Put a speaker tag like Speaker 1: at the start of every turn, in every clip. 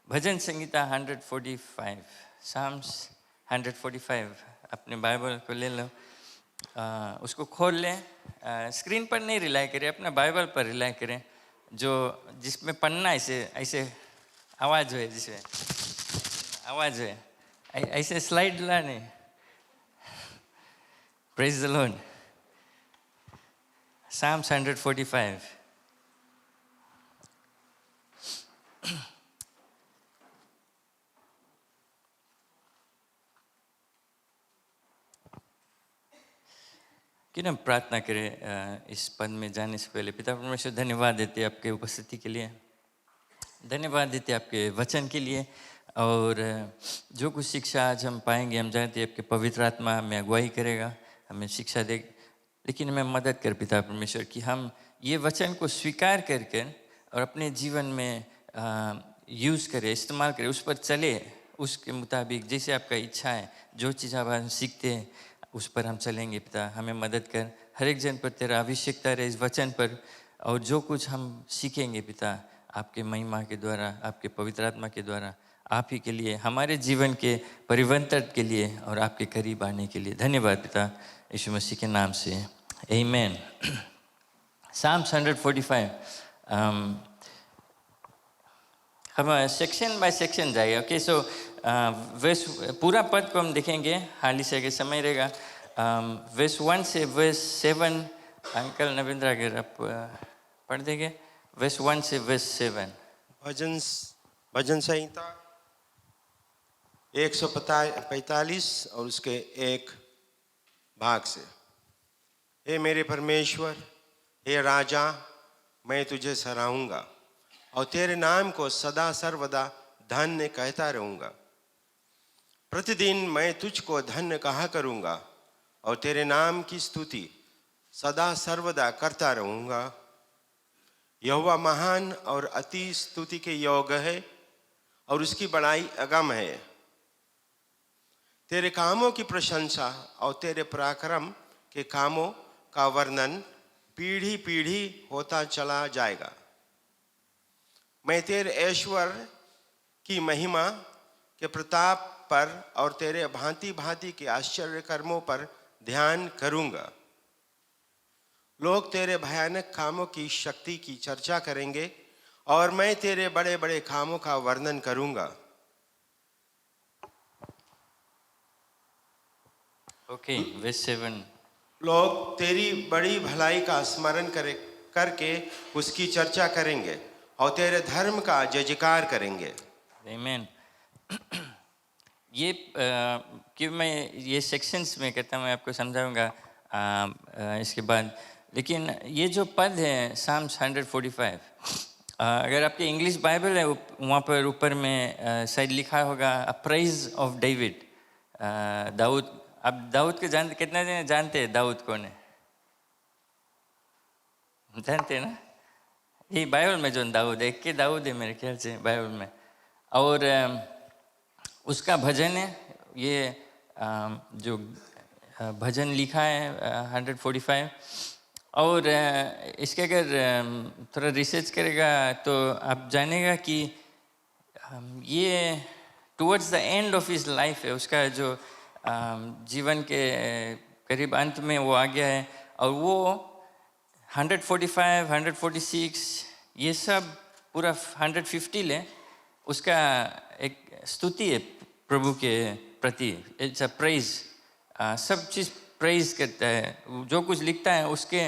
Speaker 1: भजन Sangeeta 145, Sam's 145 अपने Bible को ले लो, उसको खोल लें। स्क्रीन पर नहीं रिलाई करें, अपने बाइबल पर रिलाई करें, जो जिसमें पन्ना ऐसे ऐसे आवाज़ हो, जिसमें आवाज़ है, ऐसे स्लाइड लाने। Praise the Lord. साम्स 145। कि हम प्रार्थना करें इस पद में जाने से पहले। पिता परमेश्वर, धन्यवाद देते आपके उपस्थिति के लिए, धन्यवाद देते आपके वचन के लिए, और जो कुछ शिक्षा आज हम पाएंगे, हम जानते हैं आपके पवित्र आत्मा हमें अगुवाई करेगा, हमें शिक्षा दे। लेकिन हमें मदद कर पिता परमेश्वर कि हम ये वचन को स्वीकार करके और अपने जीवन में यूज़ करें, इस्तेमाल करें, उस पर चले, उसके मुताबिक जैसे आपका इच्छा है। जो चीज़ आप हम सीखते हैं उस पर हम चलेंगे। पिता हमें मदद कर, हर एक जन पर तेरा अभिषेकता रहे इस वचन पर, और जो कुछ हम सीखेंगे पिता आपके महिमा के द्वारा, आपके पवित्र आत्मा के द्वारा, आप ही के लिए, हमारे जीवन के परिवर्तन के लिए और आपके करीब आने के लिए। धन्यवाद पिता, यीशु मसीह के नाम से, आमीन। साम्स 145, हम सेक्शन बाय सेक्शन जाएंगे। ओके, सो वर्स, पूरा पद को हम देखेंगे, हाल ही से अगर समय रहेगा। वर्स 1 से वर्स 7, अंकल नवींद्र अगर आप पढ़ देंगे, वर्स 1 से वर्स 7।
Speaker 2: भजन संहिता 145 और उसके एक भाग से। हे मेरे परमेश्वर, हे राजा, मैं तुझे सराहूंगा और तेरे नाम को सदा सर्वदा धन्य कहता रहूंगा। प्रतिदिन मैं तुझको धन्य कहा करूंगा और तेरे नाम की स्तुति सदा सर्वदा करता रहूंगा। यहोवा महान और अति स्तुति के योग्य है और उसकी बड़ाई अगम है। तेरे कामों की प्रशंसा और तेरे पराक्रम के कामों का वर्णन पीढ़ी पीढ़ी होता चला जाएगा। मैं तेरे ऐश्वर्य की महिमा के प्रताप पर और तेरे भांति भांति के आश्चर्य कर्मों पर ध्यान करूंगा। लोग तेरे भयानक कामों की शक्ति की चर्चा करेंगे और मैं तेरे बड़े बड़े कामों का वर्णन करूंगा।
Speaker 1: Okay, verse 7।
Speaker 2: लोग तेरी बड़ी भलाई का स्मरण करके उसकी चर्चा करेंगे और तेरे धर्म का जयजयकार करेंगे।
Speaker 1: आमीन। ये कि मैं ये सेक्शंस में कहता हूँ, मैं आपको समझाऊंगा इसके बाद। लेकिन ये जो पद है साम्स 145, अगर आपके इंग्लिश बाइबल है वहाँ पर ऊपर में शायद लिखा होगा प्रेज ऑफ डेविड, दाऊद। आप दाऊद को जानते, कितने जने जानते हैं दाऊद कौन है? जानते हैं ना? ये बाइबल में जो दाऊद है, एक के दाऊद है मेरे ख्याल से बाइबल में, और उसका भजन है। ये जो भजन लिखा है 145, और इसके अगर थोड़ा रिसर्च करेगा तो आप जानेगा कि ये towards the end of his life है, उसका जो जीवन के करीब अंत में वो आ गया है। और वो 145, 146 ये सब पूरा 150 ले, उसका एक स्तुति है प्रभु के प्रति। इट्स अ प्रेज, सब चीज़ प्रेज करता है। जो कुछ लिखता है उसके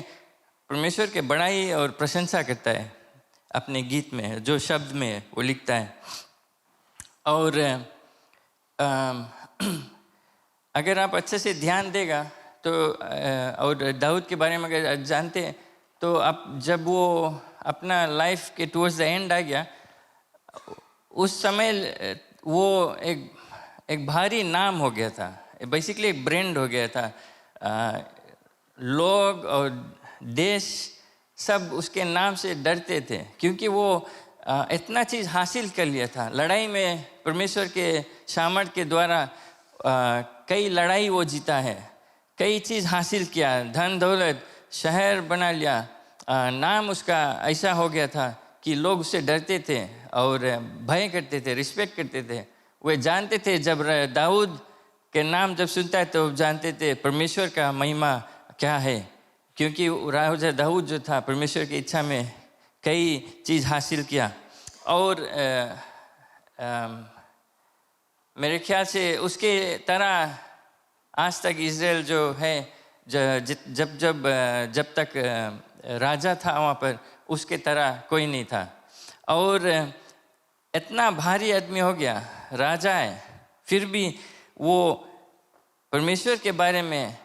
Speaker 1: परमेश्वर के बड़ाई और प्रशंसा करता है अपने गीत में, जो शब्द में वो लिखता है। और अगर आप अच्छे से ध्यान देगा तो और दाऊद के बारे में अगर जानते हैं तो आप, जब वो अपना लाइफ के टुवर्ड्स द एंड आ गया, उस समय वो एक भारी नाम हो गया था, बेसिकली एक ब्रांड हो गया था। लोग और देश सब उसके नाम से डरते थे, क्योंकि वो इतना चीज़ हासिल कर लिया था। लड़ाई में परमेश्वर के सामर्थ के द्वारा कई लड़ाई वो जीता है, कई चीज़ हासिल किया, धन दौलत, शहर बना लिया, नाम उसका ऐसा हो गया था कि लोग उससे डरते थे और भय करते थे, रिस्पेक्ट करते थे। वे जानते थे जब दाऊद के नाम जब सुनता है तो जानते थे परमेश्वर का महिमा क्या है, क्योंकि राजा दाऊद जो था परमेश्वर की इच्छा में कई चीज़ हासिल किया। और मेरे ख्याल से उसके तरह आज तक इज़राइल जो है जब तक राजा था वहाँ पर उसके तरह कोई नहीं था। और इतना भारी आदमी हो गया, राजा है, फिर भी वो परमेश्वर के बारे में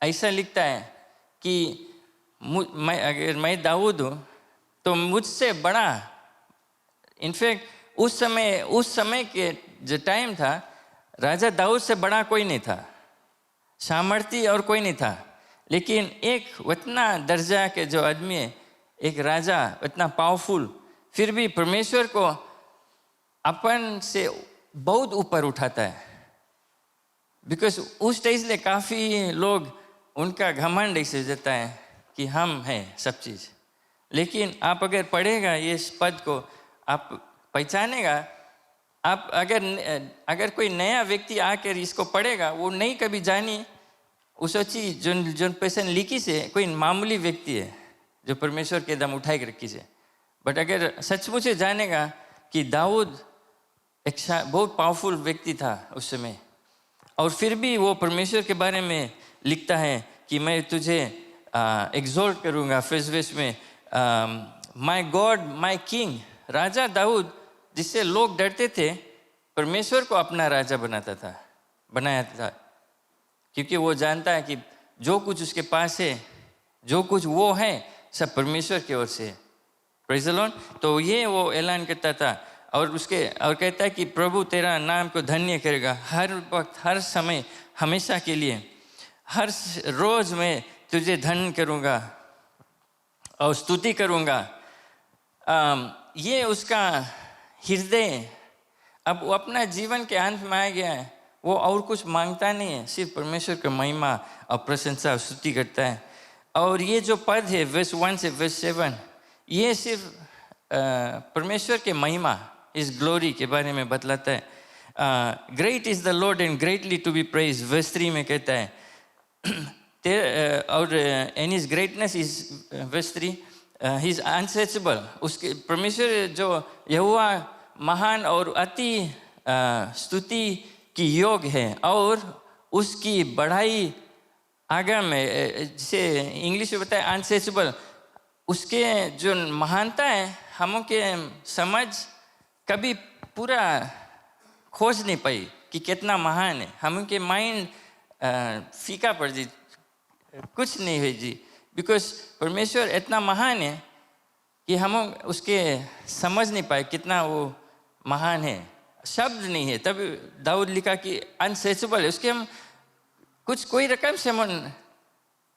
Speaker 1: ऐसा लिखता है कि अगर मैं दाऊद हूँ तो मुझसे बड़ा, इनफैक्ट उस समय के जो टाइम था राजा दाऊद से बड़ा कोई नहीं था, सामर्थी और कोई नहीं था। लेकिन एक उतना दर्जा के जो आदमी है, एक राजा इतना पावरफुल, फिर भी परमेश्वर को अपन से बहुत ऊपर उठाता है। बिकॉज उस टाइम से काफ़ी लोग उनका घमंड ऐसे जाता है कि हम हैं सब चीज़। लेकिन आप अगर पढ़ेगा ये पद को, आप पहचानेगा। आप अगर कोई नया व्यक्ति आकर इसको पढ़ेगा, वो नहीं कभी जानी उस चीज जो पर्सन लिखी से कोई मामूली व्यक्ति है जो परमेश्वर के दम उठाए रखी से। बट अगर सचमुच जानेगा कि दाऊद एक बहुत पावरफुल व्यक्ति था उस समय, और फिर भी वो परमेश्वर के बारे में लिखता है कि मैं तुझे एग्जॉल्ट करूँगा। फर्स्ट वर्स में माय गॉड माय किंग, राजा दाऊद जिससे लोग डरते थे, परमेश्वर को अपना राजा बनाया था, क्योंकि वो जानता है कि जो कुछ उसके पास है, जो कुछ वो है, सब परमेश्वर की ओर से है। Praise the Lord. तो ये वो ऐलान करता था और कहता है कि प्रभु तेरा नाम को धन्य करेगा हर वक्त, हर समय, हमेशा के लिए। हर रोज मैं तुझे धन्य करूँगा और स्तुति करूँगा। ये उसका हृदय। अब वो अपना जीवन के अंत में आ गया है, वो और कुछ मांगता नहीं है, सिर्फ परमेश्वर का महिमा और प्रशंसा और स्तुति करता है। और ये जो पद है वर्स 1 से वर्स 7, ये सिर्फ परमेश्वर के महिमा, इस ग्लोरी के बारे में बतलाता है। Great is the lord and greatly to be praise, verse 3 में कहता है। और and his greatness is verse 3 ही इज अनसेचेबल। उसके परमेश्वर जो यहोवा महान और अति स्तुति की योग है, और उसकी बढ़ाई आगे में, जिसे इंग्लिश में बताया अनसेचेबल, उसके जो महानता है हम के समझ कभी पूरा खोज नहीं पाई कि कितना महान है। हम के माइंड फीका पड़ जी, कुछ नहीं हुई जी, बिकॉज परमेश्वर इतना महान है कि हम उसके समझ नहीं पाए कितना वो महान है। शब्द नहीं है। तब दाऊद लिखा कि अनसेचेबल है, उसके हम कुछ कोई रकम से हम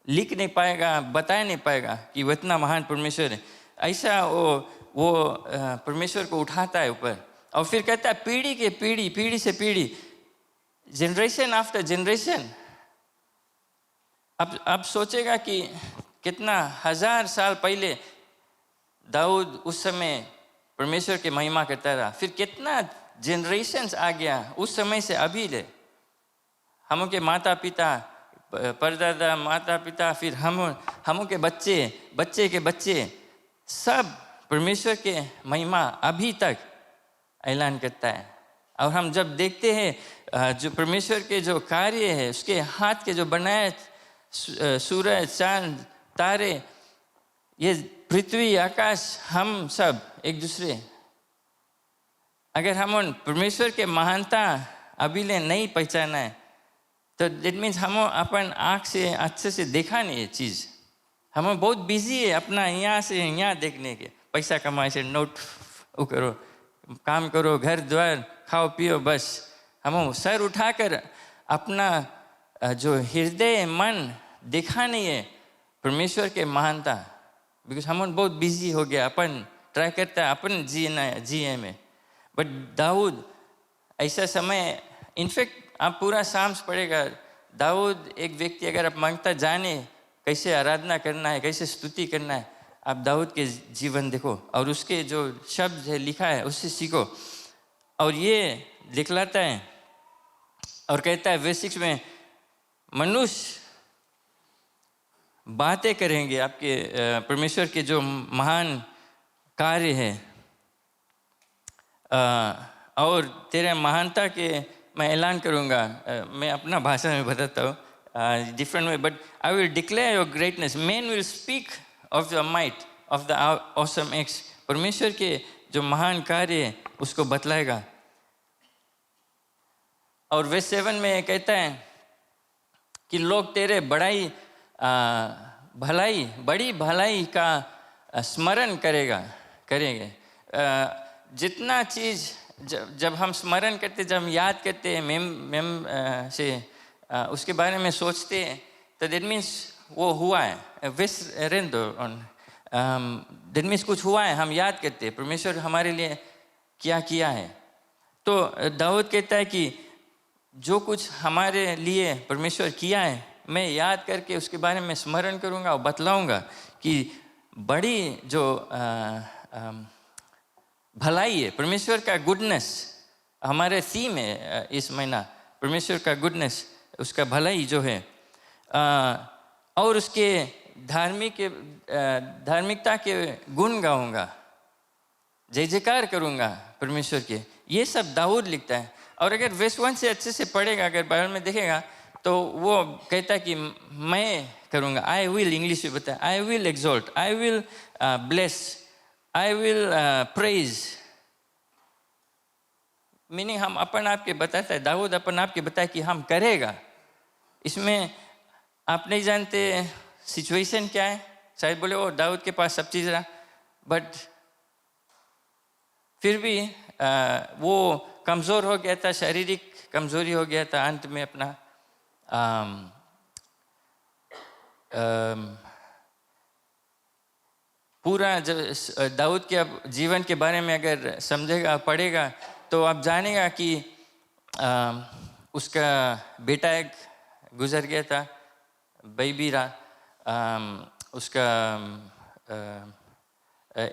Speaker 1: लिख नहीं पाएगा, बता नहीं पाएगा कि वो इतना महान परमेश्वर है। ऐसा वो परमेश्वर को उठाता है ऊपर, और फिर कहता है पीढ़ी के पीढ़ी, पीढ़ी से पीढ़ी, जनरेशन आफ्टर जनरेशन। अब सोचेगा कि कितना हजार साल पहले दाऊद उस समय परमेश्वर के महिमा करता रहा, फिर कितना जनरेशन्स आ गया उस समय से अभी ले। हम के माता पिता, परदादा, माता पिता, फिर हम के बच्चे, बच्चे के बच्चे, सब परमेश्वर के महिमा अभी तक ऐलान करता है। और हम जब देखते हैं जो परमेश्वर के जो कार्य है, उसके हाथ के जो बनाए सूरज, चांद, तारे, ये पृथ्वी, आकाश, हम सब एक दूसरे, अगर हम परमेश्वर के महानता अभी ले नहीं पहचाना है तो दैट मीन्स हम अपन आँख से अच्छे से देखा नहीं ये चीज़। हम बहुत बिजी है अपना यहाँ से यहाँ देखने के, पैसा कमाए से नोट वो करो, काम करो, घर द्वार, खाओ पियो, बस। हम सर उठाकर अपना जो हृदय मन देखा नहीं है परमेश्वर के महानता, बिकॉज हम बहुत बिजी हो गया, अपन ट्राई करता है अपन जिए में। बट दाऊद ऐसा समय, इनफैक्ट आप पूरा साम्स पढ़ेगा, दाऊद एक व्यक्ति अगर आप मांगता जाने कैसे आराधना करना है, कैसे स्तुति करना है, आप दाऊद के जीवन देखो और उसके जो शब्द है लिखा है उससे सीखो। और ये दिखलाता है और कहता है वर्स 6 में, मनुष्य बातें करेंगे आपके परमेश्वर के जो महान कार्य है, और तेरे महानता के मैं ऐलान करूँगा। मैं अपना भाषा में बताता हूँ different way, but I will declare your greatness, man will speak of the might of the awesome acts. परमेश्वर के जो महान कार्य है उसको बतलाएगा। और वर्स 7 में कहता है कि लोग तेरे बड़ी भलाई का स्मरण करेंगे। जितना चीज़ जब हम स्मरण करते, जब हम याद करते हैं मेम से उसके बारे में सोचते हैं, तो दैट मीन्स वो हुआ है। दैट मीन्स कुछ हुआ है, हम याद करते हैं परमेश्वर हमारे लिए क्या किया है। तो दाऊद कहता है कि जो कुछ हमारे लिए परमेश्वर किया है मैं याद करके उसके बारे में स्मरण करूँगा और बतलाऊँगा कि बड़ी जो भलाई है परमेश्वर का गुडनेस। हमारे थीम है इस महीना परमेश्वर का गुडनेस, उसका भलाई जो है, और उसके धार्मिकता के गुण गाऊंगा, जय जयकार करूंगा परमेश्वर के। ये सब दाऊद लिखता है। और अगर वर्स 1 से अच्छे से पढ़ेगा, अगर बाइबल में देखेगा तो वो कहता है कि मैं करूंगा, आई विल, इंग्लिश में बताया, I will exalt, I will bless, I will praise. Meaning हम अपन आप के बताता है, दाऊद अपन आप के बताया कि हम करेगा। इसमें आप नहीं जानते सिचुएशन क्या है, शायद बोले वो दाऊद के पास सब चीज़ रहा, बट फिर भी वो कमज़ोर हो गया था, शारीरिक कमज़ोरी हो गया था अंत में अपना। पूरा दाऊद के अब जीवन के बारे में अगर समझेगा पढ़ेगा तो आप जानेगा कि उसका बेटा एक गुजर गया था, बेबी रहा, उसका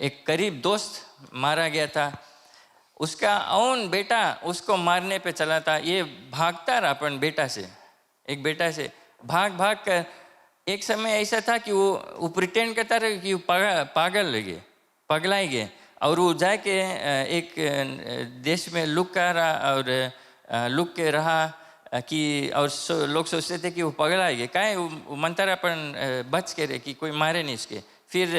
Speaker 1: एक करीब दोस्त मारा गया था, उसका ओन बेटा उसको मारने पे चला था। ये भागता रहा अपन बेटा से, एक बेटा से भाग कर एक समय ऐसा था कि वो प्रिटेंड करता रहा कि वो पगलाई गए, और वो जाके एक देश में लुक के रहा कि, और लोग सोचते थे कि वो पगला गए, काहे वो मनता रहा अपन बच के रहे कि कोई मारे नहीं इसके। फिर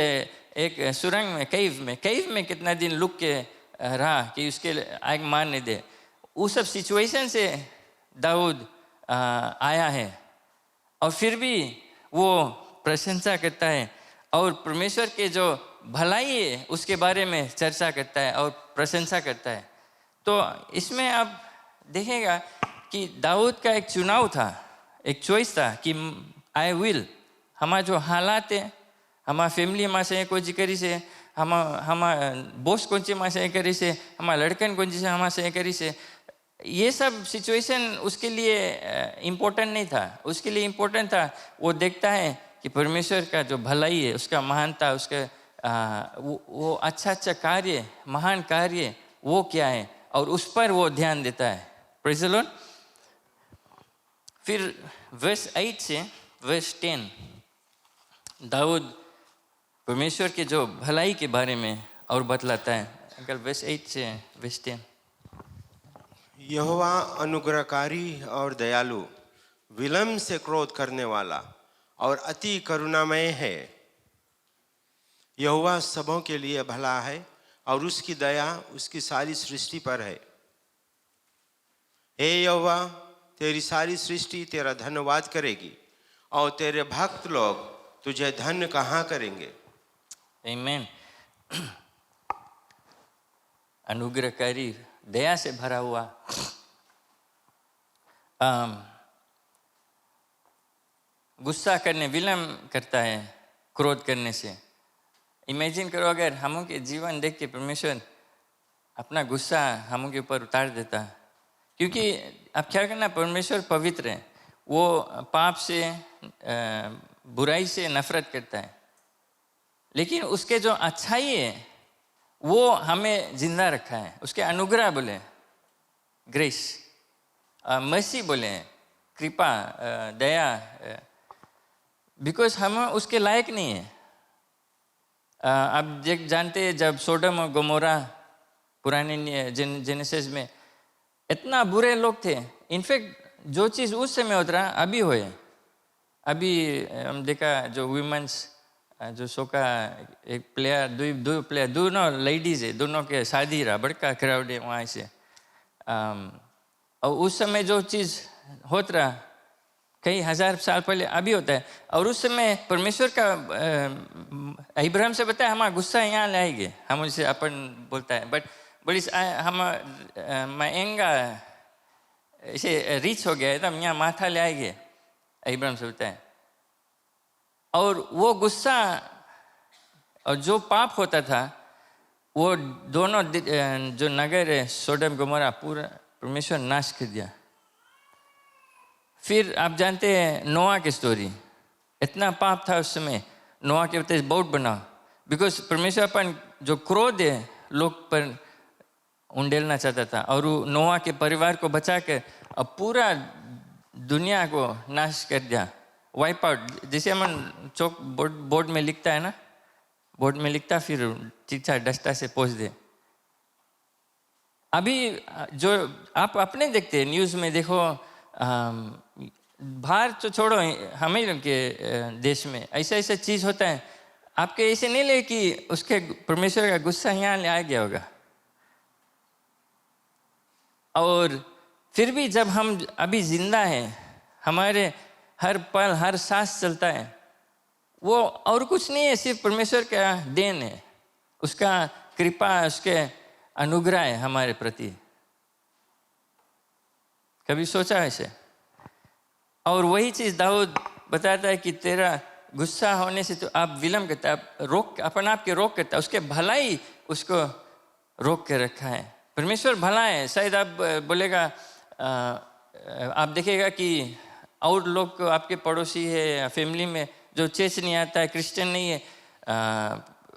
Speaker 1: एक सुरंग में, कैव में कितना दिन लुक के रहा कि उसके आग मार नहीं दे। वो सब सिचुएशन से दाऊद आया है, और फिर भी वो प्रशंसा करता है और परमेश्वर के जो भलाई है उसके बारे में चर्चा करता है और प्रशंसा करता है। तो इसमें आप देखेगा कि दाऊद का एक चुनाव था, एक चॉइस था कि आई विल, हमारा जो हालात है, हमारा फैमिली में से कोई करी से, हम बॉस कौन सी माँ से करी से, हमारा लड़कन कौन से हमारे से करी से, ये सब सिचुएशन उसके लिए इम्पोर्टेंट नहीं था। उसके लिए इम्पोर्टेंट था वो देखता है कि परमेश्वर का जो भलाई है, उसका महानता, उसका वो अच्छा कार्य, महान कार्य वो क्या है, और उस पर वो ध्यान देता है। Praise the Lord. फिर वर्स 8 से वर्स 10 दाऊद परमेश्वर के जो भलाई के बारे में और बतलाता है। अगर वर्स 8 से वर्स 10,
Speaker 2: यहोवा अनुग्रहकारी और दयालु, विलम्ब से क्रोध करने वाला और अति करुणामय है। यहोवा सबों के लिए भला है और उसकी दया उसकी सारी सृष्टि पर है। हे यहोवा, तेरी सारी सृष्टि तेरा धन्यवाद करेगी और तेरे भक्त लोग तुझे धन्य कहाँ करेंगे।
Speaker 1: आमीन। अनुग्रहकारी, दया से भरा हुआ, गुस्सा करने, विलम्ब करता है क्रोध करने से। इमेजिन करो अगर हम के जीवन देख के परमेश्वर अपना गुस्सा हम के ऊपर उतार देता, क्योंकि आप ख्याल करना परमेश्वर पवित्र है, वो पाप से, बुराई से नफरत करता है। लेकिन उसके जो अच्छाई है वो हमें जिंदा रखा है। उसके अनुग्रह बोले, ग्रेस, मर्सी बोले, कृपा, दया, बिकॉज हम उसके लायक नहीं है। आप जानते हैं जब सोडम और गोमोरा पुराने जेनेसिस में इतना बुरे लोग थे, इनफैक्ट जो चीज़ उस समय होता रहा अभी हुए। अभी हम देखा जो वुमेन्स जो शो का एक प्लेयर, दो प्लेयर, दोनों लेडीज है, दोनों के शादी रहा, बड़का क्राउड है वहाँ से। और उस समय जो चीज़ होता रहा कई हजार साल पहले अभी होता है। और उस समय परमेश्वर का इब्राहिम से बताया हमारा गुस्सा यहाँ लाएंगे, हम उनसे अपन बोलता है, बट बोलिस हम महंगा ऐसे रिच हो गया एकदम, यहाँ माथा ले आएंगे, इब्राहिम से बताया। और वो गुस्सा और जो पाप होता था वो दोनों जो नगर है सोडम गोमोरा पूरा परमेश्वर नाश कर दिया। फिर आप जानते हैं नोआ की स्टोरी, इतना पाप था उस समय, नोआ के वजह से बोट बना, बिकॉज परमेश्वर अपन जो क्रोध है लोग पर उंडेलना चाहता था, और वो नोआ के परिवार को बचा कर अब पूरा दुनिया को नाश कर दिया, वाइप आउट। जैसे हम चौक बोर्ड में लिखता है ना, बोर्ड में लिखता फिर चिट्ठा डस्टा से पोंछ दे। अभी जो आप अपने देखते हैं न्यूज़ में देखो, बाहर तो छोड़ो, हमें लोग के देश में ऐसा ऐसा चीज़ होता है, आपके ऐसे नहीं लगे कि उसके परमेश्वर का गुस्सा यहाँ ले आ गया होगा। और फिर भी जब हम अभी जिंदा हैं, हमारे हर पल हर सांस चलता है, वो और कुछ नहीं है, सिर्फ परमेश्वर का देन है, उसका कृपा, उसके अनुग्रह है हमारे प्रति। कभी सोचा ऐसे? और वही चीज़ दाऊद बताता है कि तेरा गुस्सा होने से तो आप विलम्ब करता, आप रोक, अपन आप के रोक करता, उसके भलाई उसको रोक के रखा है। परमेश्वर भला है। शायद आप बोलेगा, आप देखेगा कि और लोग आपके पड़ोसी है या फैमिली में जो चर्च नहीं आता है, क्रिश्चियन नहीं है,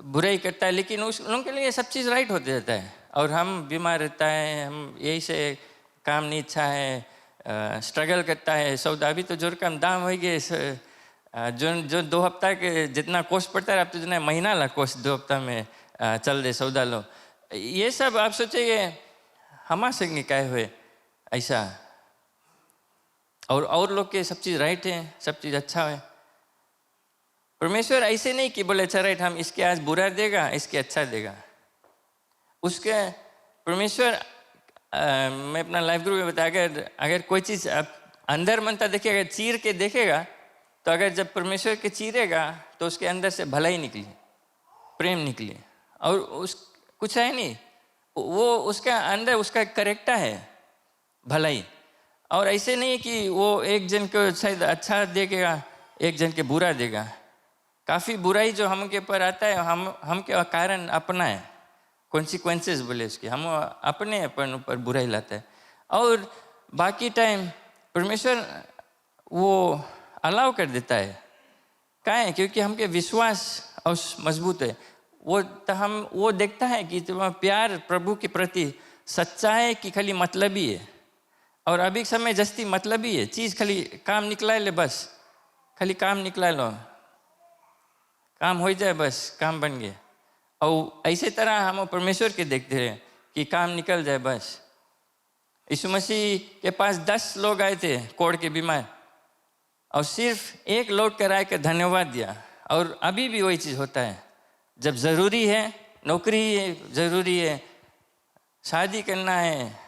Speaker 1: बुराई करता है, लेकिन उस लोगों के लिए सब चीज़ राइट होते रहता है, और हम बीमार रहता है, हम यही से काम नहीं अच्छा है, स्ट्रगल करता है, सौदा अभी तो जोर कम दाम हो गए, जो 2 हफ्ता के जितना कोस्ट पड़ता है, अब तो जितना महीना ला कोस्ट 2 हफ्ता में चल दे सौदा लो। ये सब आप सोचिए हमारे संग निकाय हुए ऐसा, और लोग के सब चीज़ राइट है, सब चीज़ अच्छा है। परमेश्वर ऐसे नहीं कि बोले अच्छा राइट, हम इसके आज बुरा देगा, इसके अच्छा देगा। उसके परमेश्वर मैं अपना लाइफ ग्रुप में बताया, अगर कोई चीज़ आप अंदर मनता देखिएगा, चीर के देखेगा, तो अगर जब परमेश्वर के चीरेगा तो उसके अंदर से भलाई निकली, प्रेम निकली, और उस कुछ है नहीं, वो उसका अंदर उसका करेक्टर है भलाई। और ऐसे नहीं कि वो एक जन को शायद अच्छा देगा, एक जन के बुरा देगा। काफ़ी बुराई जो हम के ऊपर आता है, हम के कारण अपना है, कॉन्सिक्वेंसेस बोले उसके, हम अपने अपन ऊपर बुराई लाता है। और बाकी टाइम परमेश्वर वो अलाउ कर देता है, क्या है, क्योंकि हमके विश्वास और मजबूत है। वो देखता है कि तुम्हारा प्यार प्रभु के प्रति सच्चा है कि खाली मतलबी है। और अभी समय जस्ती मतलबी है, चीज़ खाली काम निकला ले, बस खाली काम निकला लो, काम हो जाए, बस काम बन गया। और ऐसे तरह हम परमेश्वर के देखते हैं कि काम निकल जाए बस। यीशु मसीह के पास 10 लोग आए थे कोढ़ के बीमार, और सिर्फ एक लौट कर आकर धन्यवाद दिया। और अभी भी वही चीज़ होता है, जब ज़रूरी है, नौकरी ज़रूरी है, शादी करना है,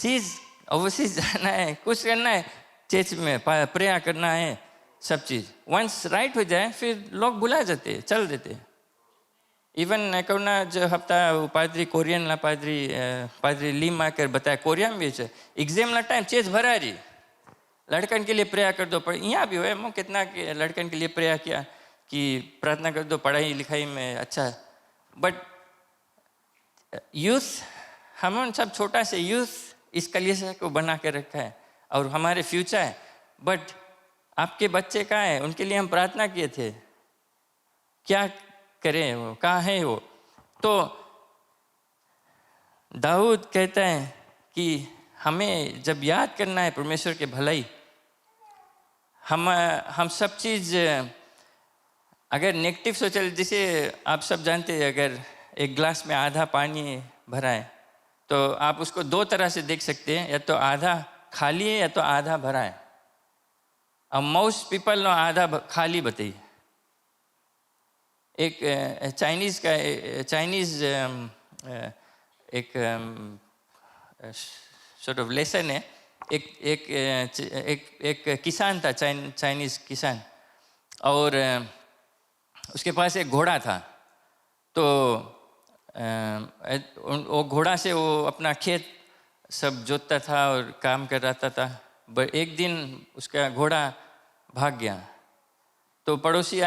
Speaker 1: चीज़ अवश्य जाना है, कुछ करना है, चर्च में प्रेयर करना है, सब चीज़ वंस राइट हो जाए, फिर लोग भुला जाते, चल देते। इवन कोना जो हफ्ता पादरी कोरियन ला पादरी लीम आकर बताया, कोरिया में भी एग्जाम ला टाइम चेज भरा रही, लड़कन के लिए प्रेयर कर दो। पर यहाँ भी हुए, मैं कितना लड़कन के लिए प्रेयर किया कि प्रार्थना कर दो, पढ़ाई लिखाई में अच्छा। बट यूथ, हम सब छोटा से यूथ इस कलीसिया को बना के रखा है और हमारे फ्यूचर है। बट आपके बच्चे कहाँ हैं, उनके लिए हम प्रार्थना किए थे, क्या करे, वो कहाँ है वो। तो दाऊद कहता है कि हमें जब याद करना है परमेश्वर के भलाई, हम सब चीज़ अगर नेगेटिव सोचे, जैसे आप सब जानते हैं, अगर एक ग्लास में आधा पानी भरा है तो आप उसको दो तरह से देख सकते हैं, या तो आधा खाली है या तो आधा भरा है। अब मोस्ट पीपल आधा खाली बताइए। एक चाइनीज एक सॉर्ट ऑफ लेसन है। एक किसान था, चाइनीज किसान, और उसके पास एक घोड़ा था। तो वो घोड़ा से वो अपना खेत सब जोतता था और काम कर रहा था। एक दिन उसका घोड़ा भाग गया। तो पड़ोसी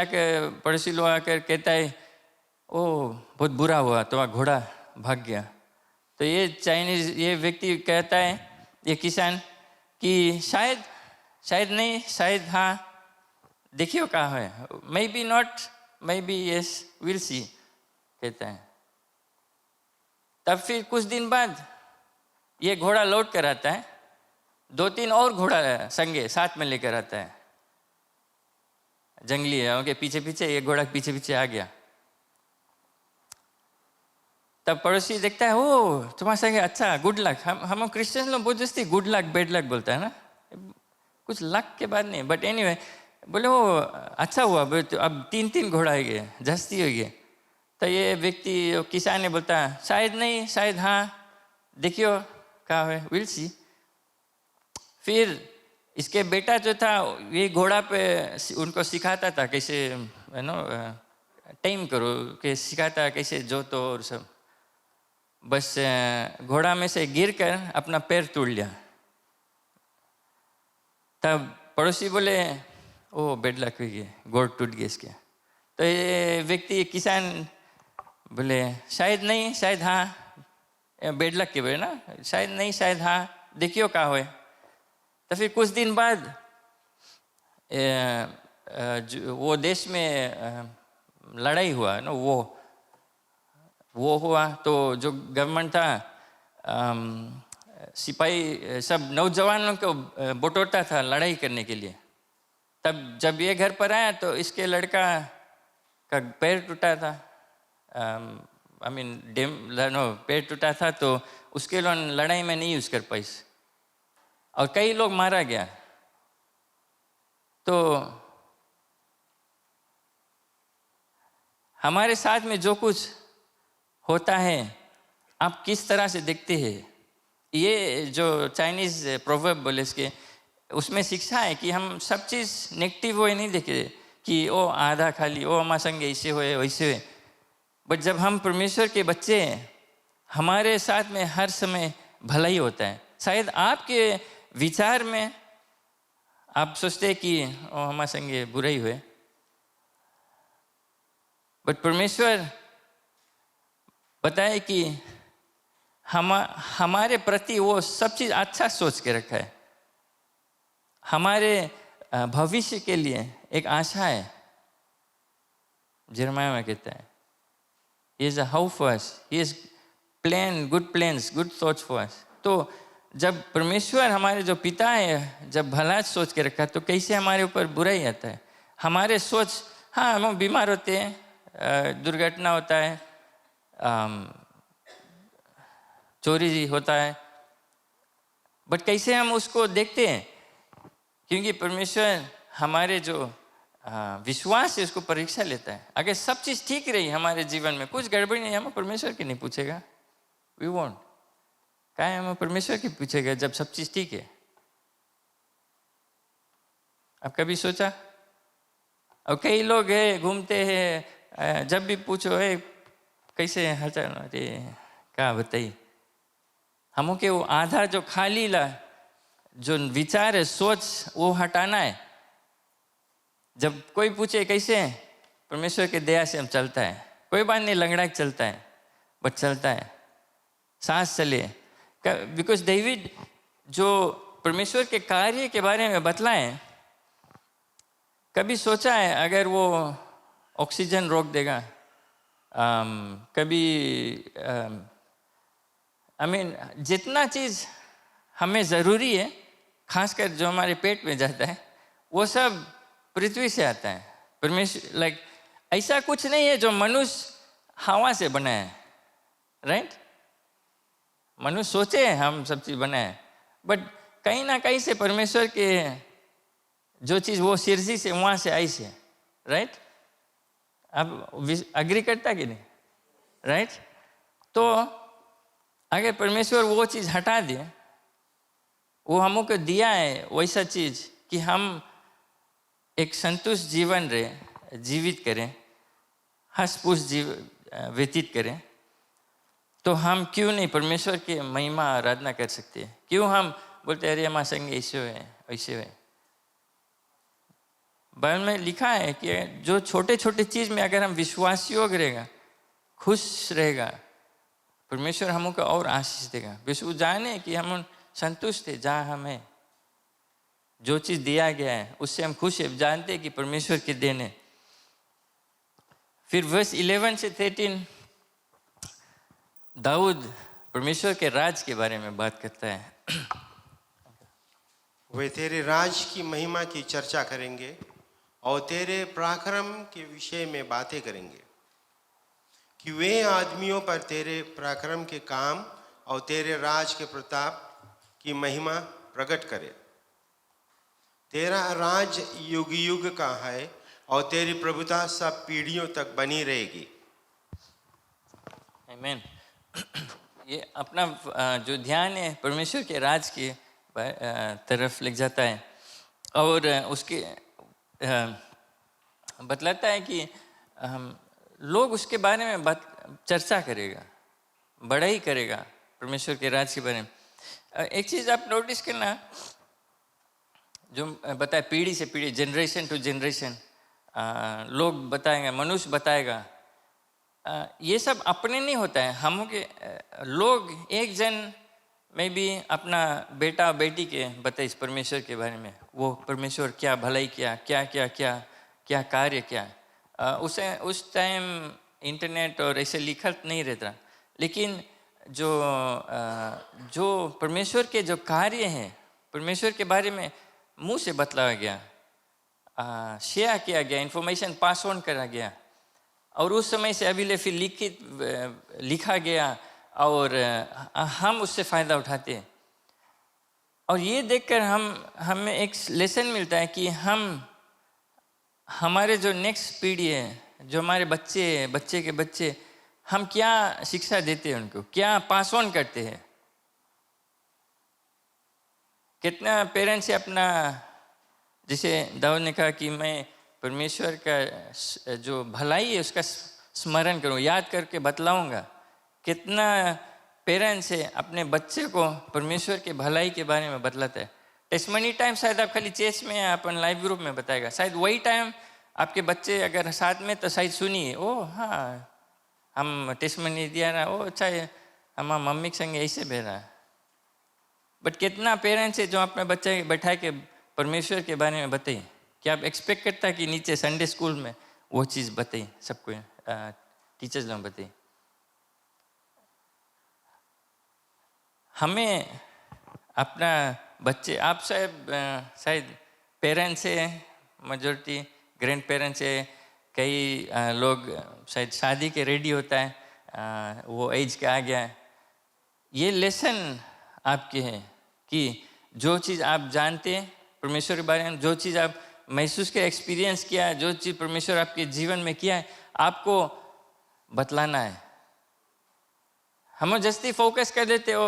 Speaker 1: लोग आकर कहता है, ओ बहुत बुरा हुआ, तो घोड़ा भाग गया। तो ये व्यक्ति कहता है, ये किसान, कि शायद नहीं, शायद हाँ, देखियो कहाँ है, may be not, may be yes, will see, कहता है। तब फिर कुछ दिन बाद ये घोड़ा लौट कर आता है, 2-3 और घोड़ा संगे साथ में लेकर आता है। जंगली है, उनके पीछे पीछे, ये घोड़ा पीछे पीछे आ गया। तब पड़ोसी देखता है, ओ तुम्हारे संगे, अच्छा, गुड लक। हम क्रिश्चियन लोग बहुत जस्ती गुड लक बैड लक बोलता है ना, कुछ लक के बाद नहीं, बट एनीवे, बोले वो अच्छा हुआ, अब 3 घोड़ा हो गए, जस्ती हो गए। तो ये व्यक्ति किसान ने बोलता, शायद नहीं, शायद हाँ, देखियो कहाँ है, विल सी। फिर इसके बेटा जो था, ये घोड़ा पे उनको सिखाता था कैसे टाइम करो, के सिखाता कैसे जोतो और सब। बस घोड़ा में से गिरकर अपना पैर तोड़ लिया। तब पड़ोसी बोले, ओ बेड लक हुई गई, गोड़ टूट गई इसके। तो ये व्यक्ति किसान बोले, शायद नहीं, शायद हाँ, बेड लक के बोले ना, शायद नहीं, शायद हाँ, देखियो कहाँ हुए। तो फिर कुछ दिन बाद वो देश में लड़ाई हुआ ना, वो हुआ। तो जो गवर्नमेंट था, सिपाही सब नौजवानों को बटोरता था लड़ाई करने के लिए। तब जब ये घर पर आया तो इसके लड़का का पैर टूटा था, पैर टूटा था, तो उसके लिए लड़ाई में नहीं यूज कर पाई और कई लोग मारा गया। तो हमारे साथ में जो कुछ होता है, आप किस तरह से देखते हैं। ये जो चाइनीज प्रोवर्ब बोले इसके, उसमें शिक्षा है कि हम सब चीज़ नेगेटिव वे नहीं देखे, कि ओ आधा खाली, ओ हमारे संग ऐसे हुए वैसे हुए। बट जब हम परमेश्वर के बच्चे हैं, हमारे साथ में हर समय भलाई होता है। शायद आपके विचार में आप सोचते हैं कि ओ हमारे संगे बुरा ही हुए, बट परमेश्वर बताए कि हमारे प्रति वो सब चीज़ अच्छा सोच के रखा है। हमारे भविष्य के लिए एक आशा है। यिर्मयाह में कहता है, He is a hope for us. He is good plans, good thoughts for us. तो जब परमेश्वर हमारे जो पिता है, जब भला सोच के रखा, तो कैसे हमारे ऊपर बुरा ही आता है। हमारे सोच, हाँ हम बीमार होते हैं, दुर्घटना होता है, चोरी होता है, बट कैसे हम उसको देखते हैं, क्योंकि परमेश्वर हमारे जो विश्वास है उसको परीक्षा लेता है। अगर सब चीज़ ठीक रही हमारे जीवन में, कुछ गड़बड़ी नहीं, हम परमेश्वर की नहीं पूछेगा, वी वोंट। क्या है, हम परमेश्वर की पूछेगा जब सब चीज़ ठीक है। आप कभी सोचा? और कई लोग है घूमते हैं, जब भी पूछो है कैसे हालचाल, अरे क्या बताइए, हमों के वो आधा जो खाली ला जो विचार है, सोच, वो हटाना है। जब कोई पूछे कैसे, परमेश्वर के दया से हम चलता है, कोई बात नहीं, लंगड़ा चलता है बट चलता है, सांस चले। बिकॉज डेविड जो परमेश्वर के कार्य के बारे में बतलाए, कभी सोचा है अगर वो ऑक्सीजन रोक देगा, कभी जितना चीज़ हमें ज़रूरी है, खासकर जो हमारे पेट में जाता है, वो सब पृथ्वी से आता है। परमेश्वर लाइक ऐसा कुछ नहीं है जो मनुष्य हवा से बना है, राइट? मनुष्य सोचे हम सब चीज़ बनाए, बट कहीं ना कहीं से परमेश्वर के जो चीज़ वो सिरजी से वहाँ से आई से, राइट? अब अग्री करता कि नहीं, राइट? तो अगर परमेश्वर वो चीज़ हटा दे, वो हमको दिया है वैसा चीज़ कि हम एक संतुष्ट जीवन रहे, जीवित करें, हंस पूस व्यतीत करें, तो हम क्यों नहीं परमेश्वर की महिमा आराधना कर सकते हैं? क्यों हम बोलते अरे हमारा संग ऐसे है ऐसे है? बाइबल में लिखा है कि जो छोटे छोटे चीज़ में अगर हम विश्वास योग्य रहेगा, खुश रहेगा, परमेश्वर हमको और आशीष देगा। बस वो जाने कि हम संतुष्ट है जहाँ हम हैं, जो चीज़ दिया गया है उससे हम खुश है, जानते हैं कि परमेश्वर की देन है। फिर वर्स 11 से 13 दाऊद परमेश्वर के राज के बारे में बात करता है।
Speaker 2: वे तेरे राज की महिमा की चर्चा करेंगे और तेरे पराक्रम के विषय में बातें करेंगे, कि वे आदमियों पर तेरे पराक्रम के काम और तेरे राज के प्रताप की महिमा प्रकट करे। तेरा राज युग युग का है और तेरी प्रभुता सब पीढ़ियों तक बनी रहेगी।
Speaker 1: आमीन। ये अपना जो ध्यान है परमेश्वर के राज की तरफ ले जाता है और उसके बतलाता है कि लोग उसके बारे में चर्चा करेगा, बड़ाई करेगा परमेश्वर के राज के बारे में। एक चीज़ आप नोटिस करना, जो बताए पीढ़ी से पीढ़ी, जनरेशन टू जनरेशन लोग बताएंगे, मनुष्य बताएगा, ये सब अपने नहीं होता है। हम के लोग एक जन में भी अपना बेटा बेटी के बताइए परमेश्वर के बारे में, वो परमेश्वर क्या भलाई किया, क्या क्या क्या क्या कार्य किया। उस टाइम इंटरनेट और ऐसे लिखा नहीं रहता, लेकिन जो परमेश्वर के जो कार्य हैं, परमेश्वर के बारे में मुंह से बतलाया गया, शेयर किया गया, इंफॉर्मेशन पास ऑन करा गया, और उस समय से अभी ले फिर लिखा गया और हम उससे फ़ायदा उठाते हैं। और ये देखकर हमें एक लेसन मिलता है कि हमारे जो नेक्स्ट पीढ़ी है, जो हमारे बच्चे के बच्चे, हम क्या शिक्षा देते हैं उनको, क्या पास ऑन करते हैं। कितना पेरेंट्स अपना, जैसे दाऊद ने कहा कि मैं परमेश्वर का जो भलाई है उसका स्मरण करूं, याद करके बतलाऊंगा। कितना पेरेंट्स है अपने बच्चे को परमेश्वर के भलाई के बारे में बतलाता है। टेस्टमनी टाइम शायद आप खाली चर्च में या अपन लाइव ग्रुप में बताएगा, शायद वही टाइम आपके बच्चे अगर साथ में तो शायद सुनिए, ओ हाँ हम टेस्टमनी दिया रहा, ओ अच्छा है हमारा मम्मी के संग ऐसे बह रहा है। बट कितना पेरेंट्स है जो अपने बच्चे बैठा के परमेश्वर के बारे में बताइए। क्या आप एक्सपेक्ट करता है कि नीचे संडे स्कूल में वो चीज़ बताइए सबको, टीचर्स लोग बताइए। हमें अपना बच्चे, आप शायद पेरेंट्स है, मेजोरिटी ग्रैंड पेरेंट्स है, कई लोग शायद शादी के रेडी होता है, वो एज का आ गया है। ये लेसन आपके हैं कि जो चीज़ आप जानते हैं परमेश्वर के बारे में, जो चीज़ आप महसूस किया, एक्सपीरियंस किया, जो चीज़ परमेश्वर आपके जीवन में किया है, आपको बतलाना है। हम जस्ती फोकस कर देते हो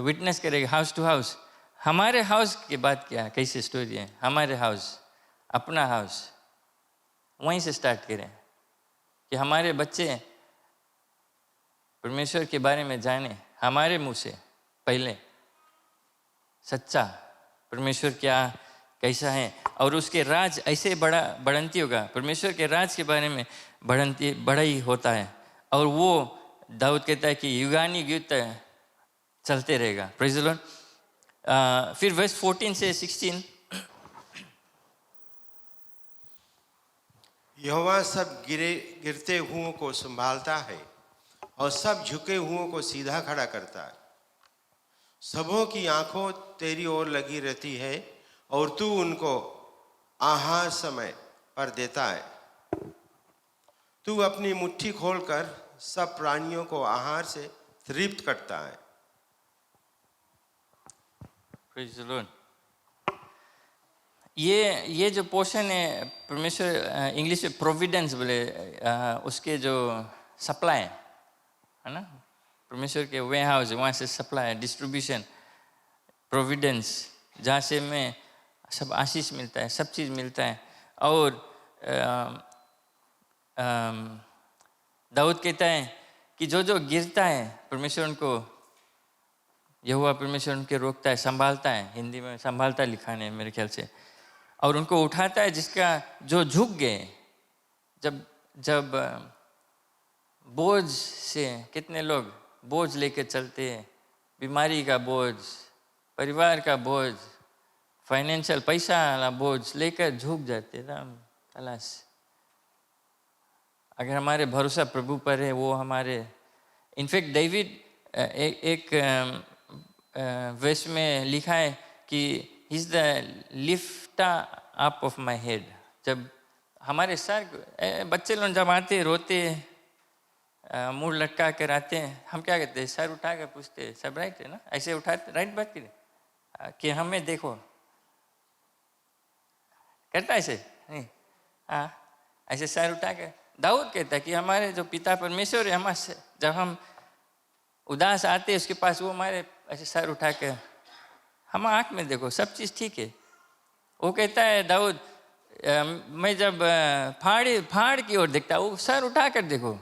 Speaker 1: विटनेस करेगा हाउस टू हाउस। हमारे हाउस की बात क्या है, कैसी स्टोरी है हमारे हाउस, अपना हाउस, वहीं से स्टार्ट करें कि हमारे बच्चे परमेश्वर के बारे में जाने, हमारे मुंह से पहले सच्चा परमेश्वर क्या कैसा है, और उसके राज ऐसे बढ़ंती होगा। परमेश्वर के राज के बारे में बड़ा ही होता है, और वो दाऊद कहता है कि युगानुयुग तक चलते रहेगा। Praise the Lord. फिर वर्स 14 से 16,
Speaker 2: यहोवा सब गिरते हुओं को संभालता है और सब झुके हुओं को सीधा खड़ा करता है। सबों की आंखों तेरी ओर लगी रहती है और तू उनको आहार समय पर देता है। तू अपनी मुट्ठी खोलकर सब प्राणियों को आहार से तृप्त करता है।
Speaker 1: Praise the Lord. ये जो पोर्शन है परमेश्वर इंग्लिश में प्रोविडेंस बोले, उसके जो सप्लाई है ना, परमेश्वर के वे हाउस वहाँ से सप्लाई डिस्ट्रीब्यूशन प्रोविडेंस, जहाँ से में सब आशीष मिलता है, सब चीज़ मिलता है। और दाऊद कहता है कि जो जो गिरता है परमेश्वर उनको, यहोवा परमेश्वर उनके रोकता है, संभालता है, हिंदी में संभालता लिखा है मेरे ख्याल से, और उनको उठाता है जिसका जो झुक गए। जब बोझ से कितने लोग बोझ लेके चलते हैं, बीमारी का बोझ, परिवार का बोझ, फाइनेंशियल पैसा वाला बोझ लेकर झुक जाते राम तलाश। अगर हमारे भरोसा प्रभु पर है, वो हमारे, इनफैक्ट डेविड एक वर्स में लिखा है कि he is the lifter up of my head. जब हमारे सर, बच्चे लोग जब आते रोते मुंह लटका कर आते हैं, हम क्या कहते हैं, सर उठा कर पूछते हैं, सब राइट है ना, ऐसे उठाते, राइट बात कि हमें देखो, करता ऐसे नहीं, हाँ ऐसे सर उठा कर। दाऊद कहता है कि हमारे जो पिता परमेश्वर है, हमारे जब हम उदास आते हैं उसके पास, वो हमारे ऐसे सर उठा कर, हम आँख में देखो सब चीज़ ठीक है। वो कहता है दाऊद, मैं जब फाड़ की ओर देखता, वो सर उठा कर देखो,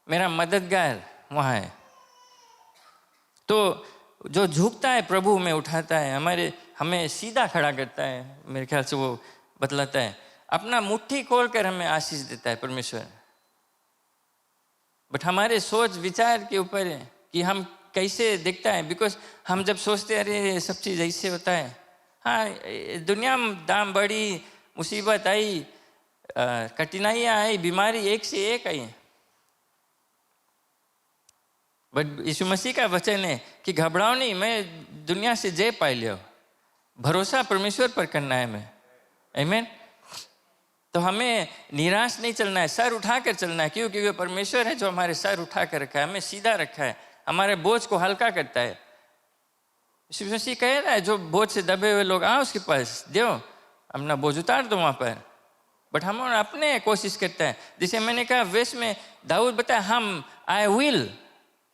Speaker 1: मेरा मददगार वहाँ है। तो जो झुकता है प्रभु में उठाता है, हमें सीधा खड़ा करता है, मेरे ख्याल से वो बतलाता है, अपना मुट्ठी खोल कर हमें आशीष देता है परमेश्वर। बट हमारे सोच विचार के ऊपर है कि हम कैसे दिखता है। बिकॉज हम जब सोचते अरे सब चीज़ ऐसे होता है, हाँ दुनिया में दाम बढ़ी, मुसीबत आई, कठिनाइयाँ आई, बीमारी एक से एक आई, बट यीशु मसीह का वचन है कि घबराओ नहीं, मैं दुनिया से जय पा लिया। भरोसा परमेश्वर पर करना है मैं, आमीन। तो हमें निराश नहीं चलना है, सर उठा कर चलना है। क्यों? क्योंकि परमेश्वर है जो हमारे सर उठा कर रखा है, हमें सीधा रखा है, हमारे बोझ को हल्का करता है। यीशु मसीह कह रहा है जो बोझ से दबे हुए लोग आओ उसके पास, दो अपना बोझ उतार दो वहाँ पर। बट हम अपने कोशिश करते हैं, जैसे मैंने कहा वेश में दाऊद बताया, हम आई विल,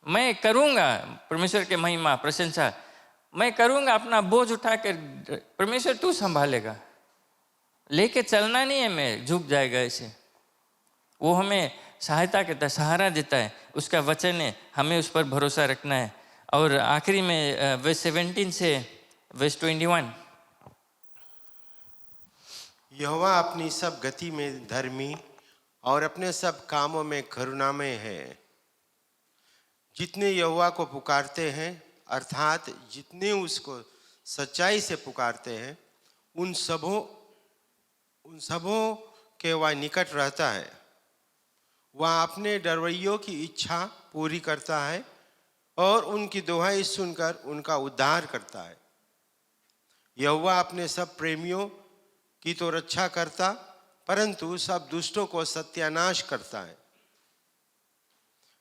Speaker 1: मैं करूँगा परमेश्वर के महिमा प्रशंसा, मैं करूँगा, अपना बोझ उठाकर परमेश्वर तू संभालेगा। लेके चलना नहीं है मैं झुक जाएगा ऐसे, वो हमें सहायता करता है, सहारा देता है, उसका वचन है, हमें उस पर भरोसा रखना है। और आखिरी में वर्स 17 से वर्स 21,
Speaker 2: यहोवा अपनी सब गति में धर्मी और अपने सब कामों में करुणामय है। जितने यहोवा को पुकारते हैं, अर्थात जितने उसको सच्चाई से पुकारते हैं, उन सबों के वह निकट रहता है। वह अपने डरवैयों की इच्छा पूरी करता है और उनकी दुहाई सुनकर उनका उद्धार करता है। यहोवा अपने सब प्रेमियों की तो रक्षा करता, परंतु सब दुष्टों को सत्यानाश करता है।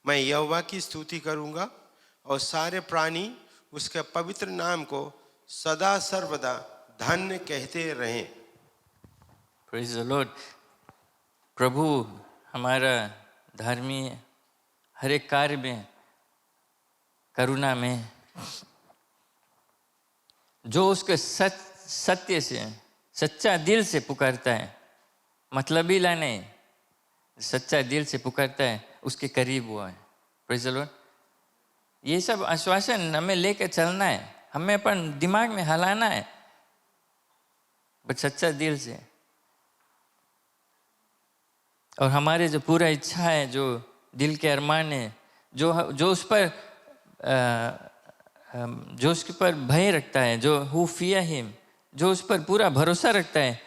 Speaker 2: मैं यहोवा की स्तुति करूंगा और सारे प्राणी उसके पवित्र नाम को सदा सर्वदा धन्य कहते रहें।
Speaker 1: Praise the Lord. प्रभु हमारा धर्मी है, हर एक कार्य में करुणा में, जो उसके सत्य से सच्चा दिल से पुकारता है, मतलब ही ला नहीं, सच्चा दिल से पुकारता है उसके करीब हुआ है। Praise the Lord. ये सब आश्वासन हमें लेकर चलना है, हमें अपन दिमाग में हलाना है, बट सच्चा दिल से। और हमारे जो पूरा इच्छा है, जो दिल के अरमान है, जो उस पर जो उसके पर भय रखता है, जो हु फियर हिम, जो उस पर पूरा भरोसा रखता है,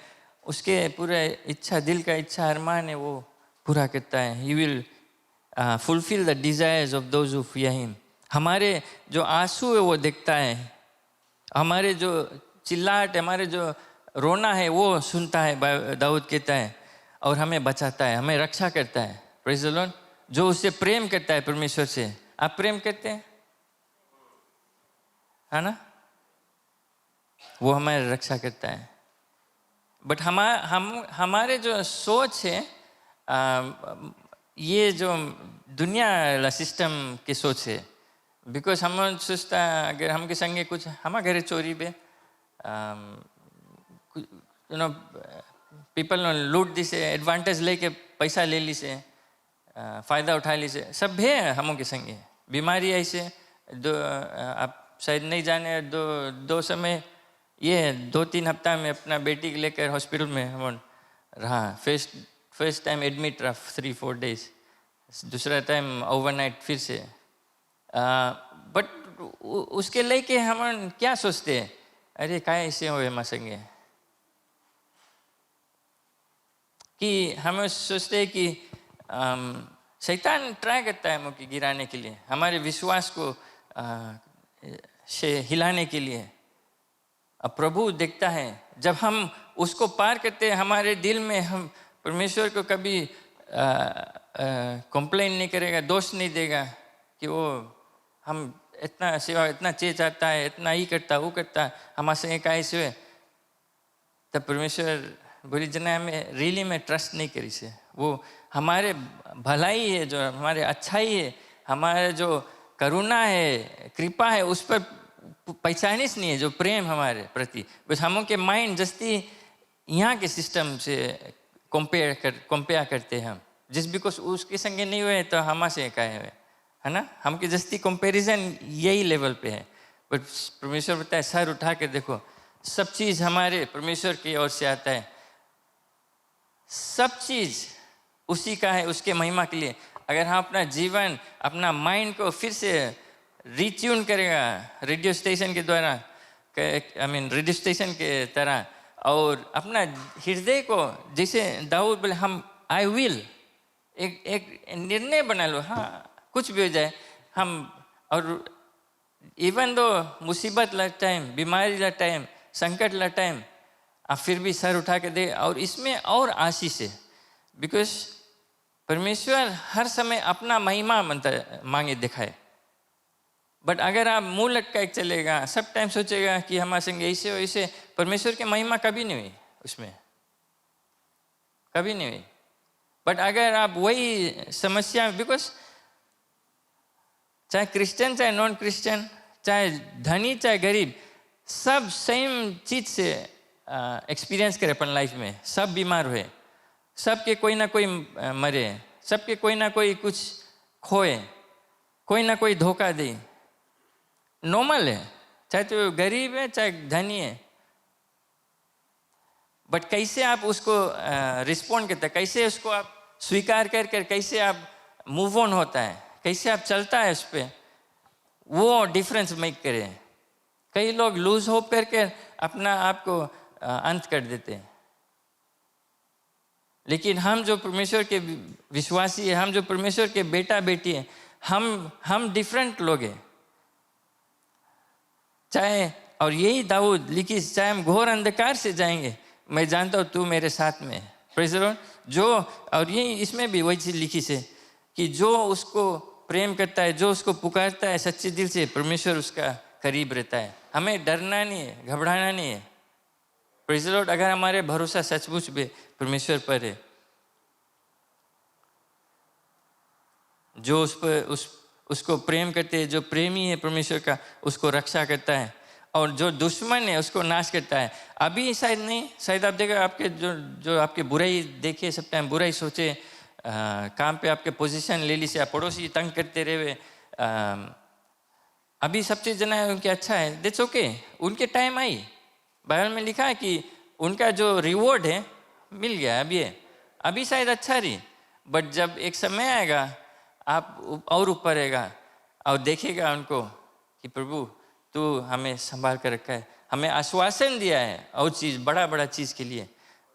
Speaker 1: उसके पूरा इच्छा, दिल का इच्छा अरमान है वो पूरा करता है. He will fulfill the desires of those who fear him. हमारे जो आंसू है वो देखता है, हमारे जो चिल्लाहट, हमारे जो रोना है वो सुनता है. दाऊद कहता है और हमें बचाता है, हमें रक्षा करता है. Praise the Lord. जो उससे प्रेम करता है परमेश्वर से. आप प्रेम करते हैं, है ना? वो हमारी रक्षा करता है. बट हमारे जो सोच है, ये जो दुनिया वाला सिस्टम की सोच है. बिकॉज हम सोचता अगर हमके संगे कुछ हमारे घरे चोरी बे, यू नो, पीपल लूट दी से, एडवांटेज लेके पैसा ले ली से, फ़ायदा उठा ली से, सब है हमों के संगे. बीमारी ऐसे दो, आप शायद नहीं जाने, दो समय ये 2-3 हफ्ता में अपना बेटी को लेकर हॉस्पिटल में हम रहा. फर्स्ट टाइम एडमिट रहा 3-4 डेज, दूसरा टाइम ओवरनाइट फिर से. बट उसके लेके हम क्या सोचते हैं, अरे क्या ऐसे हुए हमारे संगे, कि हम सोचते हैं कि शैतान ट्राई करता है मुझे गिराने के लिए, हमारे विश्वास को से हिलाने के लिए. अब प्रभु देखता है जब हम उसको पार करते हैं, हमारे दिल में हम परमेश्वर को कभी कंप्लेन नहीं करेगा, दोष नहीं देगा कि वो हम इतना सेवा, इतना चीज आता है, इतना ही करता वो करता, हमारे से कैसे हुए. तब परमेश्वर बोली जना में रियली में ट्रस्ट नहीं करी से. वो हमारे भलाई है, जो हमारे अच्छाई है, हमारे जो करुणा है, कृपा है, उस पर पहचानिस नहीं है, जो प्रेम हमारे प्रति. बस हम के माइंड जस्ती यहाँ के सिस्टम से कंपेयर करते हैं हम. जिस बिकॉज उसके संगे नहीं हुए तो हमारे से क्या हुए, है ना? हमके जस्ती कंपैरिजन यही लेवल पे है. बट परमेश्वर बताए सर उठा के देखो, सब चीज़ हमारे परमेश्वर की ओर से आता है, सब चीज़ उसी का है, उसके महिमा के लिए. अगर हम अपना जीवन, अपना माइंड को फिर से रिट्यून करेगा रेडियो स्टेशन के द्वारा, रेडियो स्टेशन के तरह, और अपना हृदय को जैसे दाऊद बोले हम आई विल, एक निर्णय बना लो, हाँ कुछ भी हो जाए हम, और इवन दो मुसीबत ला टाइम, बीमारी ला टाइम, संकट ला टाइम, आप फिर भी सर उठा के दे. और इसमें और आशीष है, बिकॉज परमेश्वर हर समय अपना महिमा मांगे दिखाए. बट अगर आप मुंह लटका के चलेगा, सब टाइम सोचेगा कि हमारे संग ऐसे हो ऐसे, परमेश्वर की महिमा कभी नहीं हुई, उसमें कभी नहीं हुई. बट अगर आप वही समस्या, बिकॉज चाहे क्रिश्चियन चाहे नॉन क्रिश्चियन, चाहे धनी चाहे गरीब, सब सेम चीज से एक्सपीरियंस करे अपन लाइफ में. सब बीमार हुए, सबके कोई ना कोई मरे, सबके कोई ना कोई कुछ खोए, कोई ना कोई धोखा दे. नॉर्मल है, चाहे तो गरीब है चाहे धनी है. बट कैसे आप उसको रिस्पॉन्ड करते हैं, कैसे उसको आप स्वीकार कर कर कैसे आप मूव ऑन होता है, कैसे आप चलता है उस पर, वो डिफरेंस मेक करे. कई लोग लूज होप करके अपना आप को अंत कर देते हैं. लेकिन हम जो परमेश्वर के विश्वासी है, हम जो परमेश्वर के बेटा बेटी है, हम डिफरेंट लोग हैं. चाहे, और यही दाऊद लिखी, चाहे हम घोर अंधकार से जाएंगे, मैं जानता हूँ तू मेरे साथ में है. Praise the Lord. जो, और यही इसमें भी वही चीज लिखी से कि जो उसको प्रेम करता है, जो उसको पुकारता है सच्चे दिल से, परमेश्वर उसका करीब रहता है. हमें डरना नहीं है, घबराना नहीं है. Praise the Lord. अगर हमारे भरोसा सचमुच में परमेश्वर पर है, जो उस पर उसको प्रेम करते हैं, जो प्रेमी है परमेश्वर का, उसको रक्षा करता है, और जो दुश्मन है उसको नाश करता है. अभी शायद नहीं, शायद आप देखो आपके जो आपके बुराई देखे, सब टाइम बुराई सोचे, काम पे आपके पोजीशन ले ली से, आप पड़ोसी तंग करते रहे, अभी सब चीज़ जना है उनके अच्छा है, दैट्स ओके. उनके टाइम आई, बाइबल में लिखा है कि उनका जो रिवॉर्ड है मिल गया. अभी शायद अच्छा रही, बट जब एक समय आएगा आप और ऊपर रहेगा और देखेगा उनको कि प्रभु तू हमें संभाल कर रखा है, हमें आश्वासन दिया है और चीज़ बड़ा चीज़ के लिए.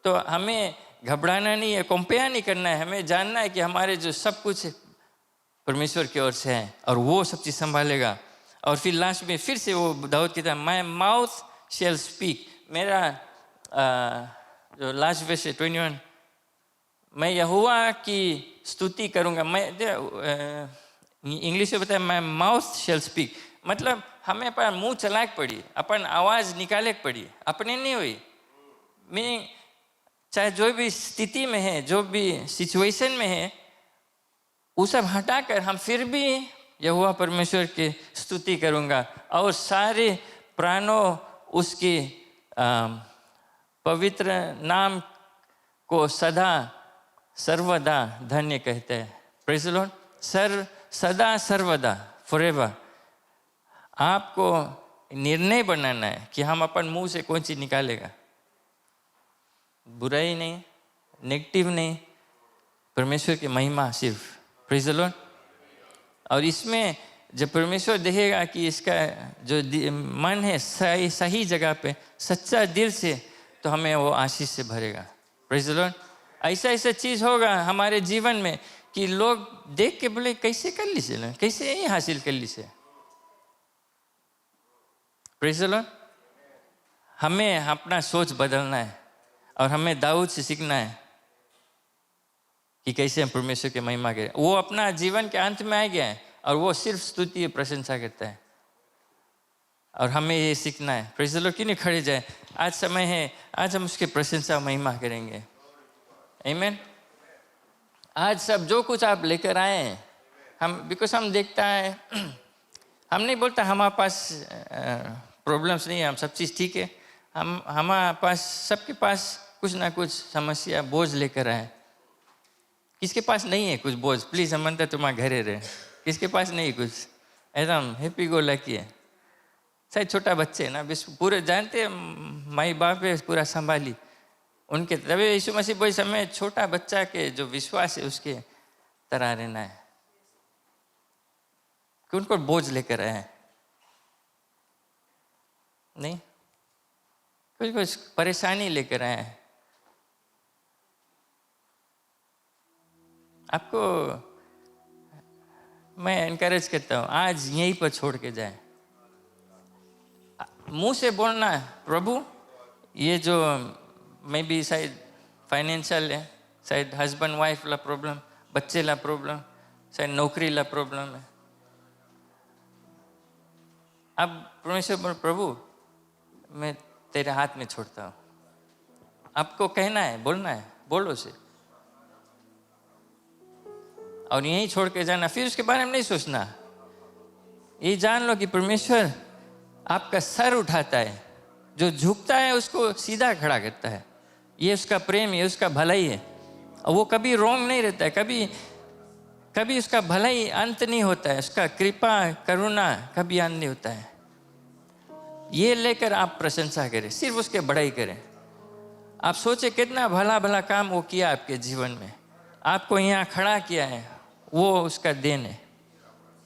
Speaker 1: तो हमें घबराना नहीं है, कंपेयर नहीं करना है, हमें जानना है कि हमारे जो सब कुछ परमेश्वर की ओर से है और वो सब चीज़ संभालेगा। और फिर लास्ट में फिर से वो दाऊद कहता है, माई माउथ शेल स्पीक, मेरा जो लास्ट वर्स है 21, मैं यहोवा की स्तुति करूँगा। मैं इंग्लिश में बताया, माई माउथ शेल स्पीक, मतलब हमें अपन मुंह चलाक पड़ी, अपन आवाज़ निकाले पड़ी, अपने नहीं हुई। मैं चाहे जो भी स्थिति में है, जो भी सिचुएशन में है, वो सब हटाकर हम फिर भी यहोवा परमेश्वर की स्तुति करूँगा और सारे प्राणों उसके पवित्र नाम को सदा सर्वदा धन्य कहते हैं। Praise the Lord. सदा सर्वदा, फॉरएवर। आपको निर्णय बनाना है कि हम अपन मुंह से कौन चीज़ निकालेगा, बुराई नहीं, नेगेटिव नहीं, परमेश्वर की महिमा सिर्फ। Praise the Lord. और इसमें जब परमेश्वर देखेगा कि इसका जो मन है सही जगह पे, सच्चा दिल से, तो हमें वो आशीष से भरेगा। Praise the Lord. ऐसा चीज़ होगा हमारे जीवन में कि लोग देख के बोले, कैसे कर ली से, कैसे ये हासिल कर ली से। Praise the Lord. हमें अपना सोच बदलना है और हमें दाऊद से सीखना है कि कैसे हम परमेश्वर की महिमा करें। वो अपना जीवन के अंत में आ गया है और वो सिर्फ स्तुति प्रशंसा करता है और हमें ये सीखना है। Praise the Lord. क्यों नहीं खड़े जाए, आज समय है, आज हम उसकी प्रशंसा महिमा करेंगे। आमीन। आज सब जो कुछ आप लेकर आए हैं, हम बिकॉज हम देखता है, हम नहीं बोलता हमारे पास प्रॉब्लम्स नहीं है, हम सब चीज़ ठीक है, हम हमारे पास, सबके पास कुछ ना कुछ समस्या बोझ लेकर आए। किसके पास नहीं है कुछ बोझ? प्लीज़ हम मनता तुम्हारे घरे रहे, किसके पास नहीं कुछ, एकदम हैप्पी गो लकी है। शायद छोटा बच्चे है ना, पूरे जानते माई बाप है, पूरा संभाली उनके, तभी यीशु मसीह बोले समय छोटा बच्चा के जो विश्वास है उसके तरह रहना है, कि उनको बोझ लेकर आए नहीं, कुछ परेशानी लेकर आए हैं। आपको मैं एनकरेज करता हूँ, आज यहीं पर छोड़ के जाए, मुंह से बोलना है, प्रभु ये जो मे बी शायद फाइनेंशियल है, शायद हस्बैंड वाइफ ला प्रॉब्लम, बच्चे ला प्रॉब्लम, शायद नौकरी ला प्रॉब्लम है। अब परमेश्वर बोल, प्रभु मैं तेरे हाथ में छोड़ता हूँ। आपको कहना है, बोलना है, बोलो से, और यहीं छोड़ के जाना। फिर उसके बारे में नहीं सोचना, ये जान लो कि परमेश्वर आपका सर उठाता है, जो झुकता है उसको सीधा खड़ा करता है। ये उसका प्रेम, ये उसका भलाई है, और वो कभी रोंग नहीं रहता है, कभी उसका भलाई अंत नहीं होता है, उसका कृपा करुणा कभी अंत नहीं होता है। ये लेकर आप प्रशंसा करें, सिर्फ उसके बड़ाई करें। आप सोचे कितना भला भला काम वो किया आपके जीवन में, आपको यहाँ खड़ा किया है, वो उसका देन है।